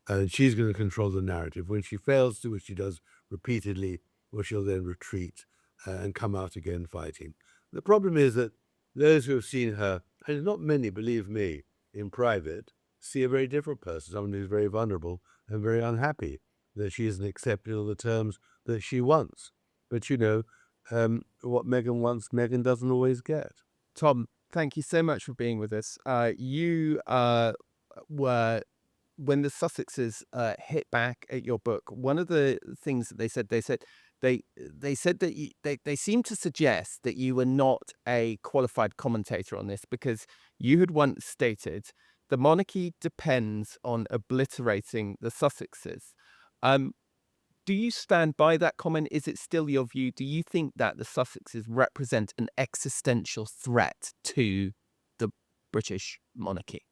And she's going to control the narrative. When she fails to, which she does repeatedly, well, she'll then retreat and come out again fighting. The problem is that those who have seen her, and not many, believe me, in private, see a very different person, someone who's very vulnerable and very unhappy that she isn't accepted on the terms that she wants. But what Meghan wants, Meghan doesn't always get. Tom, thank you so much for being with us. You were, when the Sussexes hit back at your book, one of the things that they said that they seemed to suggest that you were not a qualified commentator on this because you had once stated the monarchy depends on obliterating the Sussexes. Do you stand by that comment? Is it still your view? Do you think that the Sussexes represent an existential threat to the British monarchy?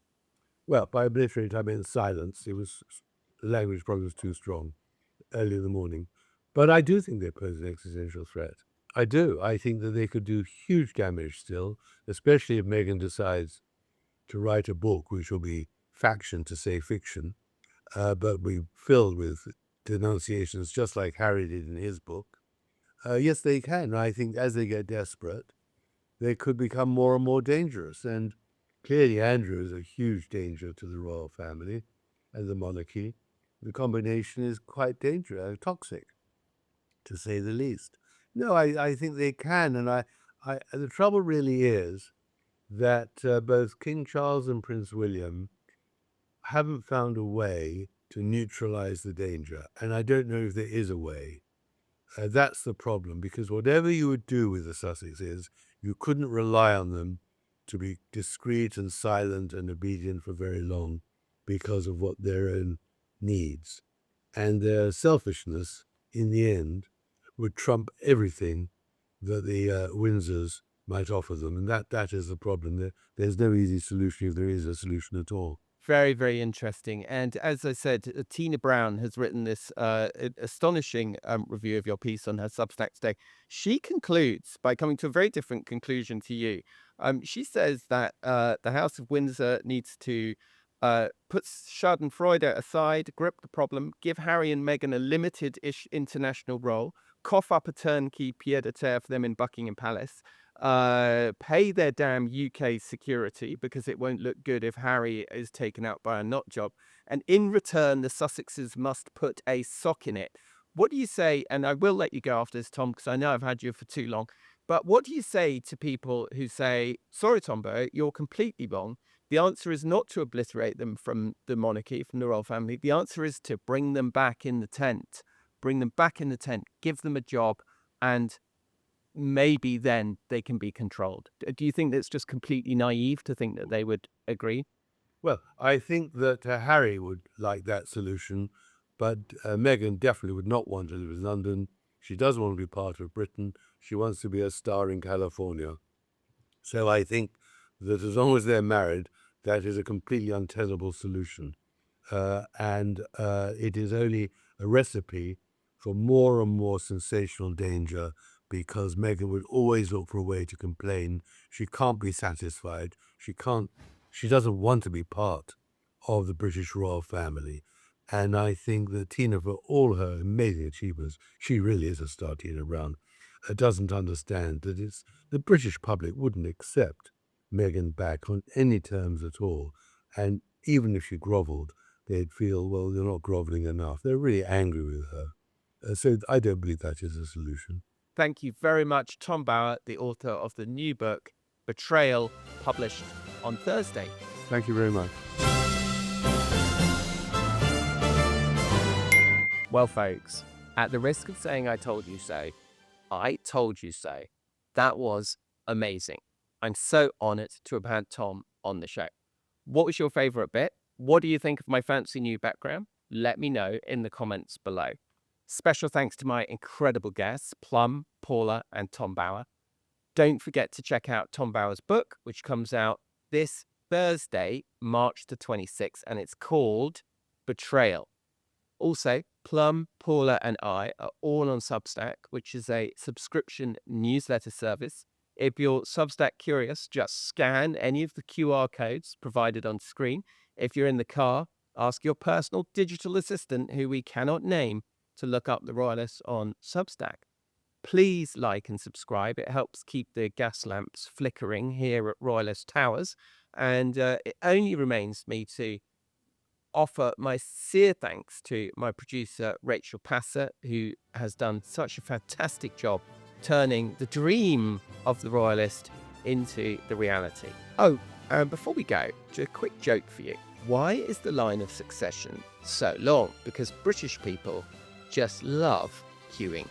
Well, by obliterate, I mean silence. The language probably was too strong early in the morning. But I do think they pose an existential threat. I do. I think that they could do huge damage still, especially if Meghan decides to write a book which will be faction to say fiction, but be filled with denunciations just like Harry did in his book. Yes, they can. I think as they get desperate, they could become more and more dangerous. And clearly Andrew is a huge danger to the royal family and the monarchy. The combination is quite dangerous, toxic, to say the least. No, I think they can. And the trouble really is that both King Charles and Prince William haven't found a way to neutralize the danger. And I don't know if there is a way. That's the problem, because whatever you would do with the Sussexes, you couldn't rely on them to be discreet and silent and obedient for very long because of what their own needs. And their selfishness, in the end, would trump everything that the Windsors might offer them. And that is the problem. There's no easy solution if there is a solution at all. Very, very interesting. And as I said, Tina Brown has written this astonishing review of your piece on her Substack today. She concludes by coming to a very different conclusion to you. She says that the House of Windsor needs to put Schadenfreude aside, grip the problem, give Harry and Meghan a limited-ish international role, cough up a turnkey pied-à-terre for them in Buckingham Palace, pay their damn UK security because it won't look good if Harry is taken out by a nut job, and in return the Sussexes must put a sock in it. What do you say, and I will let you go after this, Tom, because I know I've had you for too long, but what do you say to people who say, sorry, Tombo, you're completely wrong. The answer is not to obliterate them from the monarchy, from the royal family. The answer is to bring them back in the tent. Bring them back in the tent, give them a job, and maybe then they can be controlled. Do you think that's just completely naive to think that they would agree? Well, I think that Harry would like that solution, but Meghan definitely would not want to live in London. She doesn't want to be part of Britain. She wants to be a star in California. So I think that as long as they're married, that is a completely untenable solution. And it is only a recipe for more and more sensational danger, because Meghan would always look for a way to complain. She can't be satisfied. She doesn't want to be part of the British royal family. And I think that Tina, for all her amazing achievements, she really is a star, Tina Brown, doesn't understand that the British public wouldn't accept Meghan back on any terms at all. And even if she grovelled, they'd feel, well, you're not grovelling enough. They're really angry with her. So I don't believe that is a solution. Thank you very much, Tom Bower, the author of the new book, Betrayal, published on Thursday. Thank you very much. Well, folks, at the risk of saying I told you so, I told you so. That was amazing. I'm so honoured to have had Tom on the show. What was your favourite bit? What do you think of my fancy new background? Let me know in the comments below. Special thanks to my incredible guests, Plum, Paula, and Tom Bower. Don't forget to check out Tom Bower's book, which comes out this Thursday, March the 26th, and it's called Betrayal. Also, Plum, Paula, and I are all on Substack, which is a subscription newsletter service. If you're Substack curious, just scan any of the QR codes provided on screen. If you're in the car, ask your personal digital assistant, who we cannot name, to look up the Royalists on Substack. Please like and subscribe. It helps keep the gas lamps flickering here at Royalist Towers. And it only remains me to offer my sincere thanks to my producer, Rachel Passer, who has done such a fantastic job turning the dream of the Royalist into the reality. Oh, and before we go, just a quick joke for you. Why is the line of succession so long? Because British people just love queuing.